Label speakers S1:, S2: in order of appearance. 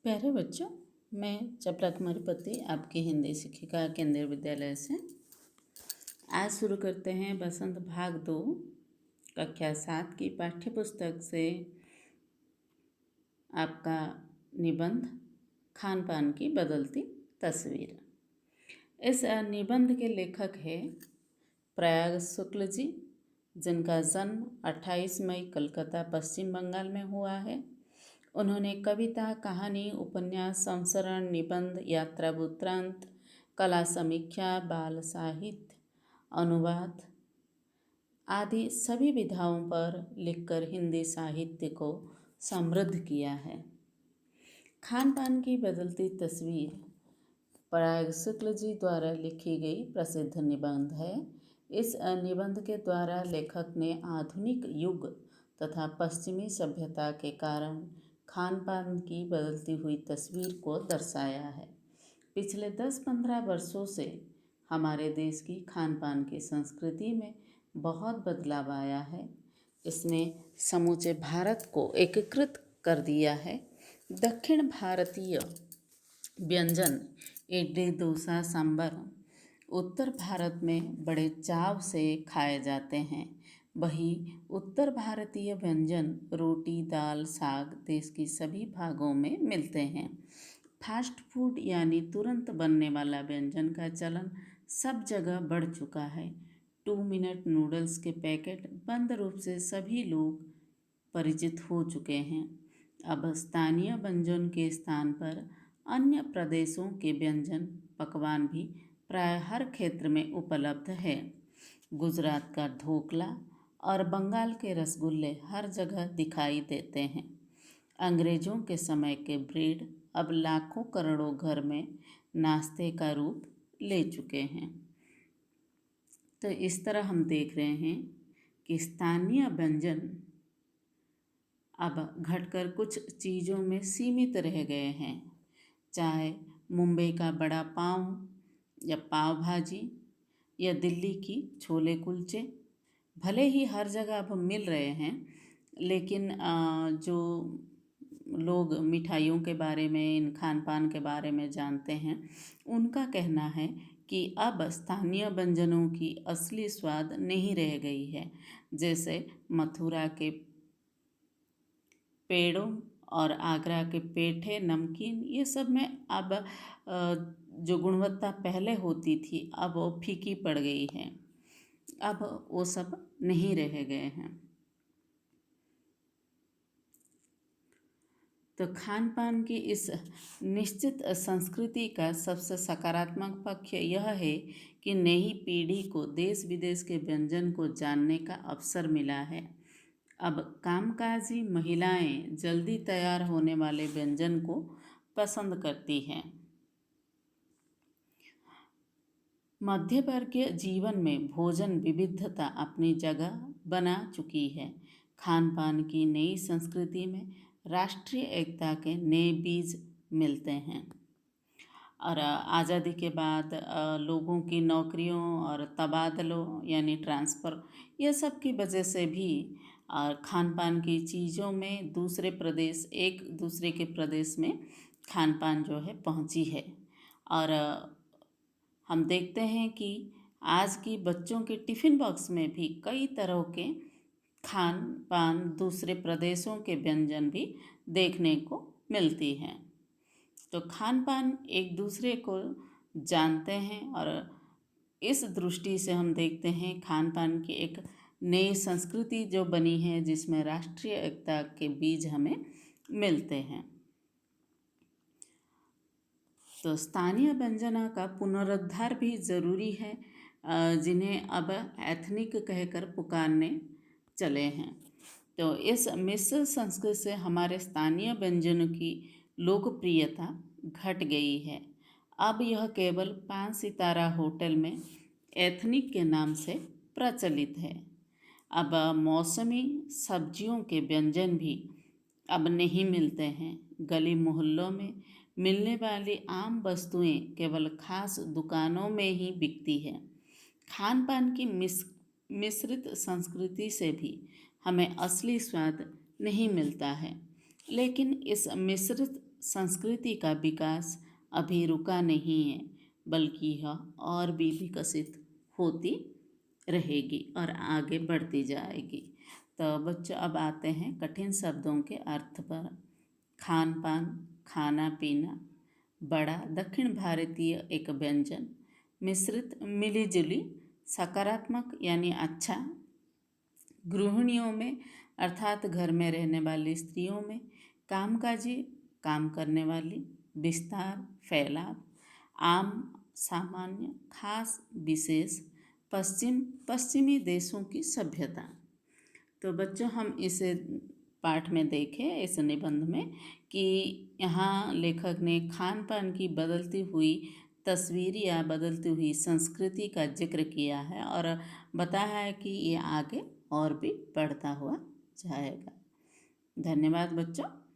S1: प्यारे बच्चों, मैं चपला कुमारी पति आपकी हिंदी शिक्षिका केंद्रीय विद्यालय से आज शुरू करते हैं बसंत भाग 2 कक्षा 7 की पाठ्य पुस्तक से आपका निबंध खान पान की बदलती तस्वीर। इस निबंध के लेखक हैं प्रयाग शुक्ल जी, जिनका जन्म 28 मई कलकत्ता पश्चिम बंगाल में हुआ है। उन्होंने कविता, कहानी, उपन्यास, संस्मरण, निबंध, यात्रा वृत्तांत, कला समीक्षा, बाल साहित्य, अनुवाद आदि सभी विधाओं पर लिखकर हिंदी साहित्य को समृद्ध किया है। खान पान की बदलती तस्वीर प्रयाग शुक्ल जी द्वारा लिखी गई प्रसिद्ध निबंध है। इस निबंध के द्वारा लेखक ने आधुनिक युग तथा पश्चिमी सभ्यता के कारण खान पान की बदलती हुई तस्वीर को दर्शाया है। पिछले 10-15 वर्षों से हमारे देश की खान पान की संस्कृति में बहुत बदलाव आया है। इसने समूचे भारत को एकीकृत कर दिया है। दक्षिण भारतीय व्यंजन इडली, डोसा, सांभर उत्तर भारत में बड़े चाव से खाए जाते हैं। वही उत्तर भारतीय व्यंजन रोटी, दाल, साग देश की सभी भागों में मिलते हैं। फास्ट फूड यानी तुरंत बनने वाला व्यंजन का चलन सब जगह बढ़ चुका है। 2 मिनट नूडल्स के पैकेट बंद रूप से सभी लोग परिचित हो चुके हैं। अब स्थानीय व्यंजन के स्थान पर अन्य प्रदेशों के व्यंजन पकवान भी प्राय हर क्षेत्र में उपलब्ध है। गुजरात का ढोकला और बंगाल के रसगुल्ले हर जगह दिखाई देते हैं। अंग्रेजों के समय के ब्रेड अब लाखों करोड़ों घर में नाश्ते का रूप ले चुके हैं। तो इस तरह हम देख रहे हैं कि स्थानीय व्यंजन अब घटकर कुछ चीज़ों में सीमित रह गए हैं। चाहे मुंबई का बड़ा पाव या पाव भाजी या दिल्ली की छोले कुलचे भले ही हर जगह अब मिल रहे हैं, लेकिन जो लोग मिठाइयों के बारे में, इन खान पान के बारे में जानते हैं, उनका कहना है कि अब स्थानीय व्यंजनों की असली स्वाद नहीं रह गई है। जैसे मथुरा के पेड़ों और आगरा के पेठे, नमकीन, ये सब में अब जो गुणवत्ता पहले होती थी अब वो फीकी पड़ गई है। अब वो सब नहीं रह गए हैं। तो खान पान की इस निश्चित संस्कृति का सबसे सकारात्मक पक्ष यह है कि नई पीढ़ी को देश विदेश के व्यंजन को जानने का अवसर मिला है। अब कामकाजी महिलाएं जल्दी तैयार होने वाले व्यंजन को पसंद करती हैं। मध्यवर्गीय जीवन में भोजन विविधता अपनी जगह बना चुकी है। खान पान की नई संस्कृति में राष्ट्रीय एकता के नए बीज मिलते हैं। और आज़ादी के बाद लोगों की नौकरियों और तबादलों यानी ट्रांसफ़र, यह सब की वजह से भी खान पान की चीज़ों में एक दूसरे के प्रदेश में खान पान जो है पहुंची है। और हम देखते हैं कि आज की बच्चों के टिफ़िन बॉक्स में भी कई तरह के खान पान, दूसरे प्रदेशों के व्यंजन भी देखने को मिलती हैं। तो खान पान एक दूसरे को जानते हैं और इस दृष्टि से हम देखते हैं खान पान की एक नई संस्कृति जो बनी है, जिसमें राष्ट्रीय एकता के बीज हमें मिलते हैं। तो स्थानीय व्यंजनों का पुनरुद्धार भी ज़रूरी है, जिन्हें अब एथनिक कहकर पुकारने चले हैं। तो इस मिश्र संस्कृति से हमारे स्थानीय व्यंजनों की लोकप्रियता घट गई है। अब यह केवल 5 सितारा होटल में एथनिक के नाम से प्रचलित है। अब मौसमी सब्जियों के व्यंजन भी अब नहीं मिलते हैं। गली मोहल्लों में मिलने वाली आम वस्तुएं केवल खास दुकानों में ही बिकती है। खान पान की मिश्रित संस्कृति से भी हमें असली स्वाद नहीं मिलता है। लेकिन इस मिश्रित संस्कृति का विकास अभी रुका नहीं है, बल्कि यह और भी विकसित होती रहेगी और आगे बढ़ती जाएगी। तो बच्चों, अब आते हैं कठिन शब्दों के अर्थ पर। खान पान, खाना पीना। बड़ा दक्षिण भारतीय एक व्यंजन। मिश्रित, मिली जुली, सकारात्मक यानी अच्छा। गृहिणियों में अर्थात घर में रहने वाली स्त्रियों में। कामकाजी, काम करने वाली। विस्तार, फैलाव। आम, सामान्य, खास, विशेष। पश्चिम, पश्चिमी देशों की सभ्यता। तो बच्चों, हम इस पाठ में देखें, इस निबंध में, कि यहाँ लेखक ने खान पान की बदलती हुई तस्वीर या बदलती हुई संस्कृति का जिक्र किया है और बताया है कि ये आगे और भी बढ़ता हुआ जाएगा। धन्यवाद बच्चों।